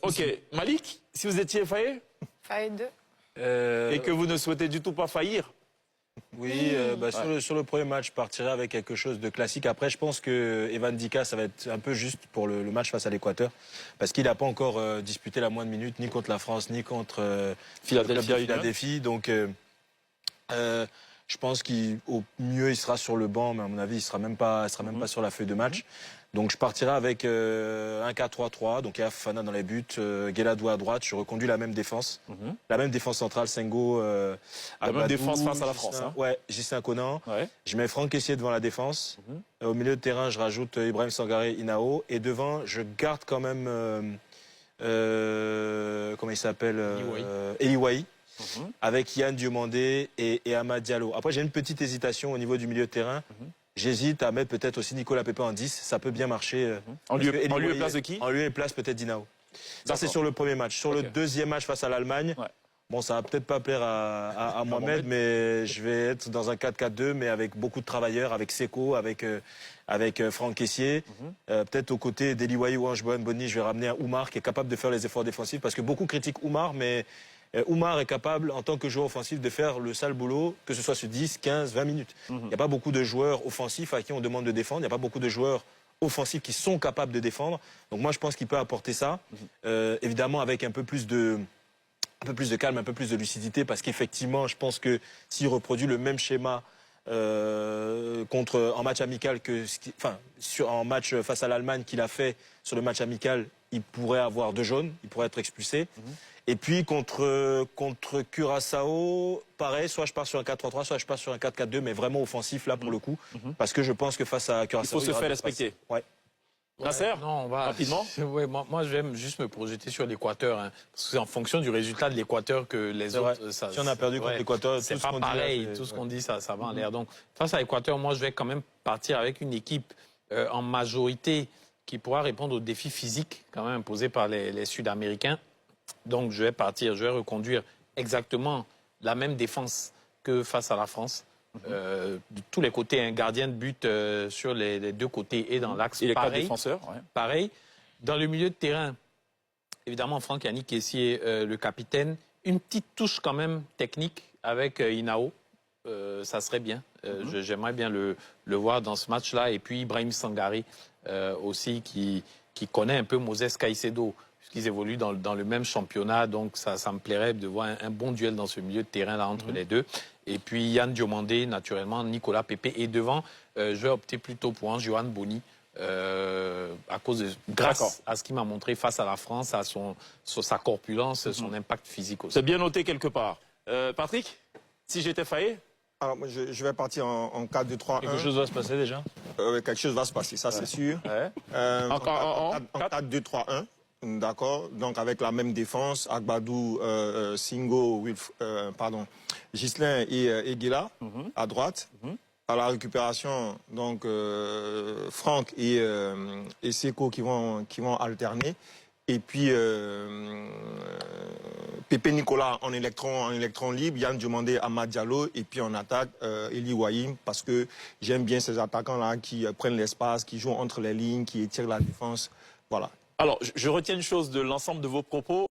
Ok, Malik, si vous étiez failli Faille 2. et que vous ne souhaitez du tout pas faillir. Oui, sur le premier match, je partirai avec quelque chose de classique. Après, je pense que Evan Dika, ça va être un peu juste pour le match face à l'Équateur, parce qu'il n'a pas encore disputé la moindre minute, ni contre la France, ni contre Philadelphie. Donc, je pense qu'au mieux, il sera sur le banc, mais à mon avis, il sera même pas sur la feuille de match. Donc, je partirai avec un 4-3-3. Donc, il y a Fofana dans les buts, Gueladou à droite. Je reconduis la même défense. La même défense centrale, Sengo, La même défense face à la France. Hein. Ouais, Gislain Conan. Ouais. Je mets Franck Kessié devant la défense. Au milieu de terrain, je rajoute Ibrahim Sangaré, Inao. Et devant, je garde quand même, comment il s'appelle, Eli Wahi. Avec Yann Diomandé et Amad Diallo. Après, j'ai une petite hésitation au niveau du milieu de terrain. J'hésite à mettre peut-être aussi Nicolas Pepe en 10. Ça peut bien marcher. En lieu et place de qui? En lieu et place peut-être d'Inao. Ça, c'est sur le premier match. Sur le deuxième match face à l'Allemagne, bon, ça va peut-être pas plaire à Mohamed, mais je vais être dans un 4-4-2, mais avec beaucoup de travailleurs, avec Seko, avec Franck Kessié. Peut-être aux côtés d'Eli Wahi ou Ange Boni, je vais ramener un Oumar qui est capable de faire les efforts défensifs, parce que beaucoup critiquent Oumar, mais Oumar est capable, en tant que joueur offensif, de faire le sale boulot, que ce soit sur 10, 15, 20 minutes. Il n'y a pas beaucoup de joueurs offensifs à qui on demande de défendre. Il n'y a pas beaucoup de joueurs offensifs qui sont capables de défendre. Donc moi, je pense qu'il peut apporter ça. Évidemment, avec un peu plus de calme, un peu plus de lucidité, parce qu'effectivement, je pense que s'il reproduit le même schéma en match amical en match face à l'Allemagne qu'il a fait sur le match amical, il pourrait avoir 2 jaunes, il pourrait être expulsé. Et puis contre Curaçao, pareil, soit je pars sur un 4-3-3, soit je pars sur un 4-4-2, mais vraiment offensif là pour le coup, parce que je pense que face à Curaçao, il faut se faire respecter. Ouais. Nasser, non, on va rapidement. Ouais, moi, je vais juste me projeter sur l'Équateur, hein, parce que c'est en fonction du résultat de l'Équateur que les autres. Si on a perdu contre l'Équateur, c'est pas pareil. Tout ce qu'on dit, ça va en l'air. Donc, face à l'Équateur, moi, je vais quand même partir avec une équipe en majorité qui pourra répondre aux défis physiques quand même imposés par les Sud-Américains. Donc, je vais reconduire exactement la même défense que face à la France. De tous les côtés, un gardien de but sur les 2 côtés et dans l'axe. Et les 4 pareil, défenseurs. pareil. Dans le milieu de terrain, évidemment, Franck Yannick Kessié, le capitaine. Une petite touche quand même technique avec Inao. Ça serait bien. J'aimerais bien le voir dans ce match-là. Et puis Ibrahim Sangaré aussi, qui connaît un peu Moses Caicedo, puisqu'ils évoluent dans le même championnat. Donc ça me plairait de voir un bon duel dans ce milieu de terrain-là entre les deux. Et puis Yann Diomandé, naturellement, Nicolas Pepe. Et devant, je vais opter plutôt pour un Johan Boni, grâce à ce qu'il m'a montré face à la France, à sa corpulence, son impact physique aussi. C'est bien noté quelque part. Patrick, si j'étais failli? Alors, moi, je vais partir en 4-2-3-1. Quelque chose va se passer déjà? Quelque chose va se passer, ça c'est sûr. En 4-2-3-1. D'accord. Donc avec la même défense, Agbadou, Singo, Gislain et Guila à droite. À la récupération, donc Franck et Seko qui vont alterner. Et puis Pepe Nicolas en électron libre, Yann Diomandé, Amad Diallo, et puis en attaque Eli Wahi, parce que j'aime bien ces attaquants-là qui prennent l'espace, qui jouent entre les lignes, qui étirent la défense. Voilà. Alors, je retiens une chose de l'ensemble de vos propos.